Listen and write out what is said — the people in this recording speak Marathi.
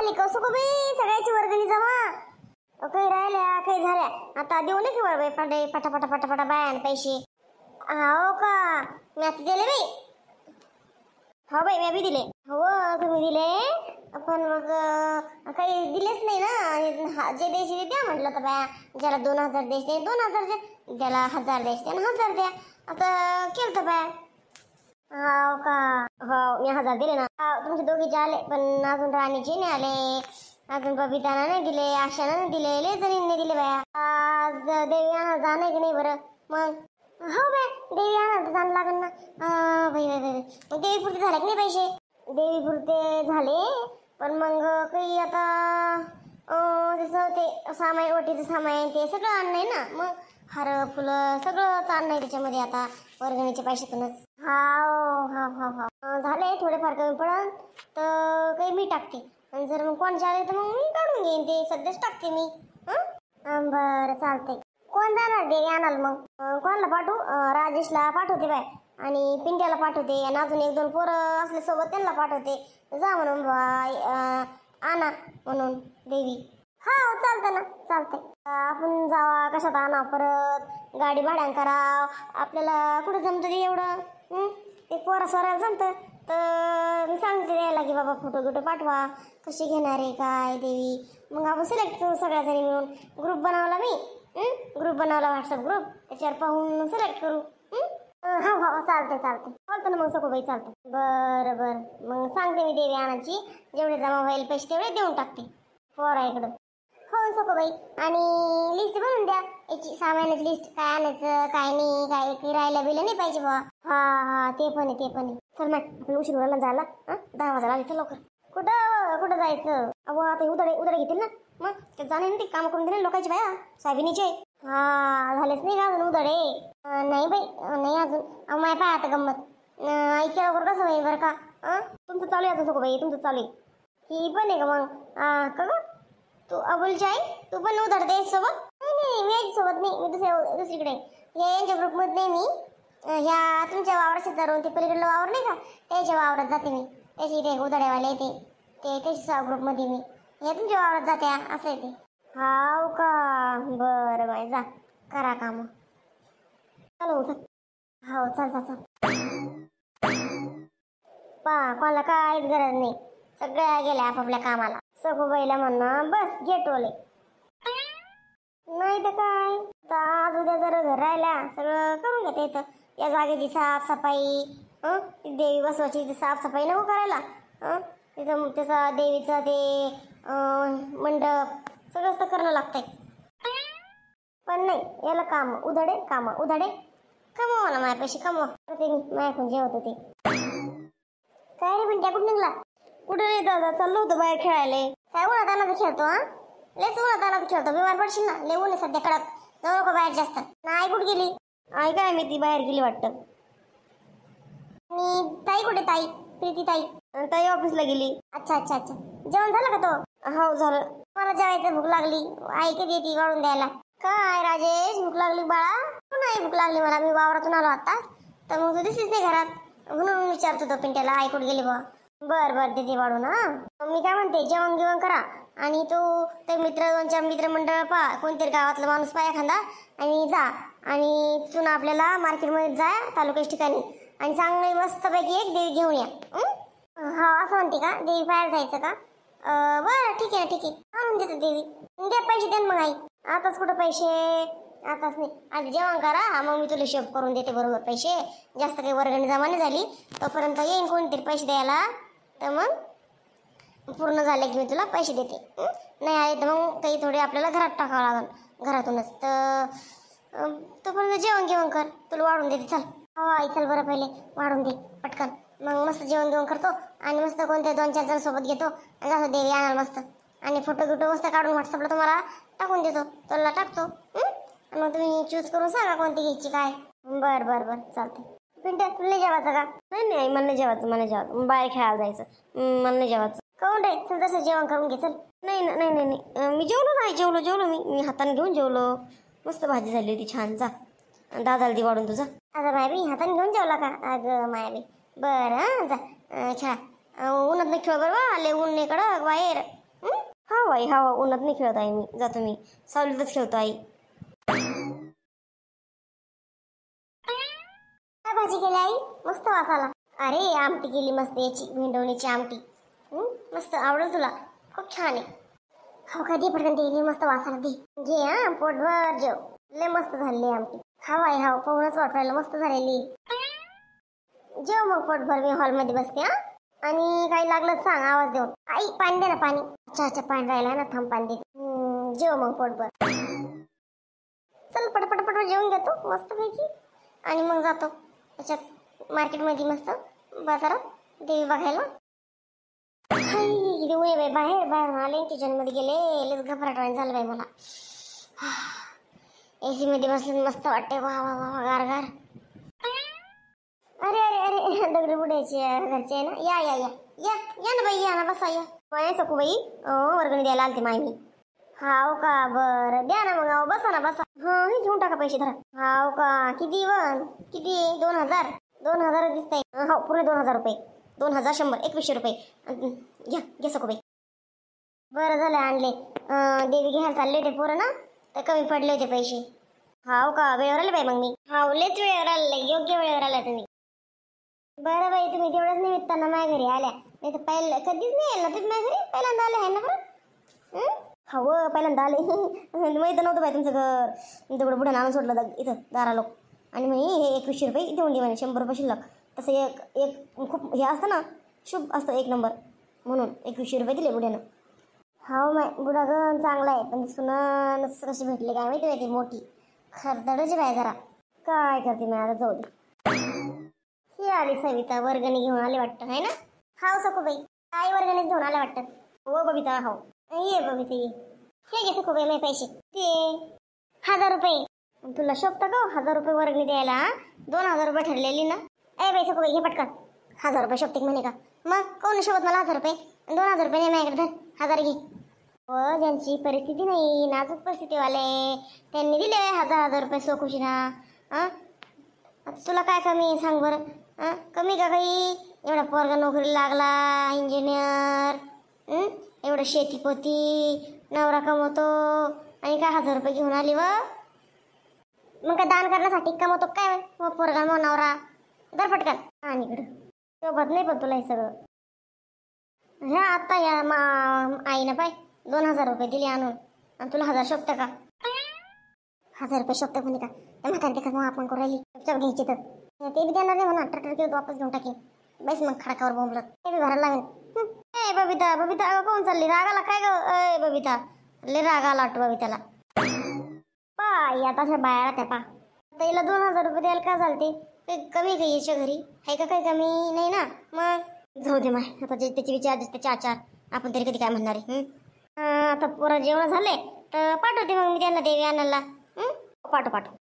झाली का बाई सगळ्याची वर्गणी जमा काही राहिल्या काही झाल्या आता देऊ नये की बाई पाटे पटापटा पटापटा बायान पैसे हो का मी आता दिले बाई हो बाई मी बी दिले हो तुम्ही दिले पण मग काही दिलेच नाही ना जे द्यायचे ते द्या म्हटलं तर बाया ज्याला 2000 द्यायचे 2000 द्या ज्याला 1000 द्यायचे 1000 द्या आता केलं तर बाया हो का हो मी 1000 दिले ना तुमचे दोघीचे आले पण अजून राणीचे नाही आले अजून बबिताना नाही दिले आशाना नाही दिले लय जणींनी दिले बाया आज देवी आणा जाणे की नाही बरं मग हो बाय देवी आणा जाणं लागेल ना बाई मग देवीपुरते झाले की नाही पैसे देवीपुरते झाले पण मग काही आता जसं ते सामान ओटीचं सामान ते सगळं आणणं आहे ना मग हार फुलं सगळंच आणणं आहे त्याच्यामध्ये आता वर्गणीच्या पैशातूनच झाले थोडेफार कमी पडन तर काही मी टाकते आणि जर मग कोण आले तर मग मी काढून घेईन ते सध्याच टाकते मी बरं चालतंय कोण जाणार देवी आणाल मग कोणाला पाठवू राजेशला पाठवते बाय आणि पिंट्याला पाठवते आणि अजून 1-2 पोरं असले सोबत त्यांना पाठवते जा म्हणून आणा म्हणून देवी हा चालतं ना चालतंय आपण जावा कशात आणा परत गाडी भाड्यान कराव आपल्याला कुठं जमतं ते एवढं ते पोरा सोरायला जमतं तर मी सांगते द्यायला की बाबा फोटो पाठवा कशी घेणार आहे काय देवी मग आपण सिलेक्ट करू सगळ्याजणी मिळून ग्रुप बनवला मी ग्रुप बनवला व्हॉट्सअप ग्रुप त्याच्यावर पाहून सिलेक्ट करू हो चालतं ना मग सकोबाई चालतं बरं मग सांगते मी देवी आणायची जेवढे जमा होईल पैसे तेवढे देऊन टाकते पोरा इकडं हो सकोबाई आणि लिस्ट बनवून द्या याची सामानाची लिस्ट काय आणायचं काय नाही काय राहायला बिलं नाही पाहिजे बा हा ते पण आहे चल मॅ आपण उशीर व्हायला झाला 10 वाजायला आली चल लवकर कुठं जायचं अहो आता उदडे घेतील ना मग ते जाणे ना ते काम करून दिले लोकांची बाया सायबिनीचे झालेच नाही का अजून उदडे नाही बाई नाही अजून माय पाय आता गंमत ऐक्या लवकर कसं होईल बरं का तुमचं चालू आहे आता सगळं बाई तुमचं चालू आहे ही पण आहे का मग का ग तू अबुलची आई तू पण उधळते सोबत नाही मी याच्यासोबत नाही मी दुसरीकडे हे यांच्या ग्रुपमध्ये नाही मी ह्या तुमच्या वावरात धरून ते पलीकडलं वावर नाही का त्याच्या वावरात जाते मी त्याची ते उधळेवाले ते त्याच्या ग्रुपमध्ये मी हे तुमच्या वावरात जाते असं आहे ते हाव का बरं बाय जा करा काम चल हो चल कोणाला काहीच गरज नाही सगळ्या गेल्या आपापल्या कामाला सगूबाईला म्हणणं बस गेटवले नाही तर काय आज उद्या जर घर राहिल्या सगळं करून घेते इथं या जागेची साफसफाई देवी बसवायची साफसफाई नको करायला तिथं त्याचा देवीचं ते मंडप सगळंच तर करणं लागतंय पण नाही याला काम उधडे कमवा मला माझ्या पैसे कमवा ते मी माझ्याकडून जेवत होते काय रे पिंट्या कुठं निघला कुठं नाही दादा चाललो होतं बाहेर खेळायला काय उन्हात आणत खेळतो लेच उन्हात आणत खेळतो बिमार पडशील ना लय ऊन आहे सध्या कडक जाऊ नको बाहेर जास्त नाही कुठं गेली आई काय मी ती बाहेर गेली वाटतं आणि ताई कुठे ताई प्रीती ताई ऑफिसला गेली अच्छा जेवण झालं का तो हो झालं मला जेवायचं भूक लागली आई कधी येते वाढून द्यायला काय राजेश भूक लागली बाळा नाही भूक लागली मला मी वावरातून आलो आताच तर मग तू दिसलीच नाही घरात म्हणून विचारतो तो पिंट्याला आई कुठे गेली बा बरं देते वाढून मी काय म्हणते जेवण करा आणि तो ते 2-4 मित्रमंडळ पा कोणतरी गावातला माणूस पा एखादा आणि जा आणि तिथून आपल्याला मार्केटमध्ये जा तालुक्याच्या ठिकाणी आणि चांगली मस्तपैकी एक देवी घेऊन या हा असं म्हणते का देवी बाहेर जायचं का बरं ठीक आहे आणून देतो देवी द्या पैसे द्या मग आई आताच कुठं पैसे आताच नाही आधी जेवण करा मग मी तुला हिशोब करून देते बरोबर पैसे जास्त काही वर्गणी जमा नाही झाली तोपर्यंत येईन कोणतरी पैसे द्यायला तर मग पूर्ण झाले की मी तुला पैसे देते नाही आले तर मग काही थोडे आपल्याला घरात टाकावं लागेल घरातूनच तर तोपर्यंत जेवण कर तुला वाढून देते चल हो आई चल बरं पहिले वाढून दे पटकन मग मस्त जेवण करतो आणि मस्त कोणते 2-4 जण सोबत घेतो आणि जातो देवी आणाल मस्त आणि फोटो मस्त काढून व्हॉट्सअपला तुम्हाला टाकून देतो तुला टाकतो आणि मग तुम्ही चूज करून सांगा कोणती घ्यायची काय बरं चालते पिंट्या तुला जेवायचं का नाही मला नाही जेवायचं बाहेर खेळायला जायचं मला नाही जेवायचं काऊन रे चल तसं जेवण करून घे चल नाही मी जेवलो मी हाताने घेऊन जेवलो मस्त भाजी झाली होती छान जा दादाला दी वाढून तुझा अगं मायाबी हाताने घेऊन जेवला का अगं मायाबी बरं जा खेळा उन्हात नाही खेळ बरं आले ऊन नाही कडक बाहेर हा बाई हा उन्हात नाही खेळत आहे मी, जातो मी सावलीतच खेळतो आई. काय भाजी केली आई? मस्त वास आला. अरे आमटी केली मस्त याची भेंडवणीची आमटी. मस्त आवडेल तुला, खूप छान आहे. हो का, दे पटकन दे, मस्त वास आला, दे घे हा पोटभर जेव. लय मस्त झाली आमटी. हा आई हा पाहूनच वाटायला मस्त झालेली. जेव मग पोटभर, मी हॉलमध्ये बसते हा. आणि काही लागलं तर सांग आवाज देऊन. आई पाणी दे ना पाणी. अच्छा अच्छा पाणी राहिला ना, थांब पाणी दे. जेव मग पोटभर. चल पटपट जेवून घेतो मस्त पैकी आणि मग जातो त्याच्यात मार्केटमध्ये मस्त बाजारात देवी बघायला. किती ऊन बाई, बाहेर बाहेर आले किचनमध्ये गेले, लस घबराट झालं बाई मला. एसी मध्ये बसून मस्त वाटते, वा वा वा गार गार. अरे अरे अरे दगडी बुडायची घरचे आहे ना. या या या या या ना बाई, या ना बसा या. काय सकू बाई, वर्गणी द्यायला आलते माय मी. हाव का, बरं द्या ना मग, बसा ना बसा. हा हे घेऊन टाका पैसे धरा. हाव का, किती वन किती? 2000 2000 दिसतंय. हो पुरे 2000 रुपये. 2000 100 2100 रुपये घ्या घ्या सकू बाई. बरं झालं आणले. देवी घ्यायला चालले होते पोरं ना, तर कमी पडले होते पैसे. हाव का, वेळेवर आले बाई मग मी. हाव लेच वेळेवर आले, योग्य वेळेवर आला तुम्ही. बरं बाई तुम्ही तेवढ्याच निमित्तानं माझ्या घरी आल्या, नाही तर पहिलं कधीच नाही यायला ना तुम्ही माझ्या घरी. पहिल्यांदा आले आहे ना बरं. हवं पहिल्यांदा आले. माहित नव्हतं बाई तुमचं घर. तेवढं बुड्यानं आणून सोडलं इथं दारा लोक. आणि मग हे 2100 रुपये देऊन दे म्हणे, 100 रुपये शिल्लक. तसं एक एक खूप हे असतं ना, शुभ असतं 1 नंबर, म्हणून 2100 रुपये दिले बुड्यानं. हाव माय बुडा गण चांगला आहे, पण सुना कशी भेटले काय माहिती माहिती, मोठी खरदडची बाय जरा. काय करते मी आता, जाऊ दे. ही आली सविता, वर्गणी घेऊन आली वाटतं आहे ना. हाव सखूबाई काय वर्गणीच घेऊन आल्या वाटतं. हो बबिता हो ये बबिता ये. हे घे सखूबाई माझे पैसे ते 1000 रुपये. तुला शोभतं का 1000 रुपये वर्गणी द्यायला? 2000 रुपये ठरलेली ना. बाई सखूबाई घे पटकन. 1000 रुपये शोभते म्हणे का? मग कोण शोभत मला 1000 रुपये? 2000 रुपये नाही माझ्याकडे, धर 1000 घे. हो ज्यांची परिस्थिती नाही, नाजूक परिस्थितीवाले, त्यांनी दिले 1000 रुपये सोखुशीना. तुला काय कमी सांग बरं. कमी का काही? एवढा पोरगा नोकरीला लागला, इंजिनियर, एवढं शेतीपोती, नवरा कमवतो, आणि काय 1000 रुपये घेऊन आली व. मग काय दान करण्यासाठी कमवतो काय पोरगा मग नवरा? दर पटकन आणि इकडं सोबत नाही पण तुला हे सगळं. ह्या आता या आईनं पाय 2000 रुपये दिले आणून, आणि तुला 1000 शोभतं का? 1000 रुपये शोभतं म्हणे का? त्या म्हातारी देखत मग आपण करू राहिली घ्यायची तर ते बी देणार नाही म्हणा. ट्रॅक्टर वापस घेऊन टाकेन. बस मग खडकावर बोंबलत ते बी भरायला लागेल. बबिता बबिता कोण चालली? रागाला काय ग बबिता? लय राग आला वाटतं बबिताला. पाय आता अशा बाया त्या पा तिला 2000 रुपये द्यायला काय चालते? काही कमी काही याच्या घरी आहे का? काही कमी नाही ना. मग जाऊ दे माय, आता त्याची विचार त्याच्या आचार आपण तरी कधी काय म्हणणार आहे. आता पोरं जेवण झाले तर पाठवते मग मी त्यांना देवी आणायला. पाठव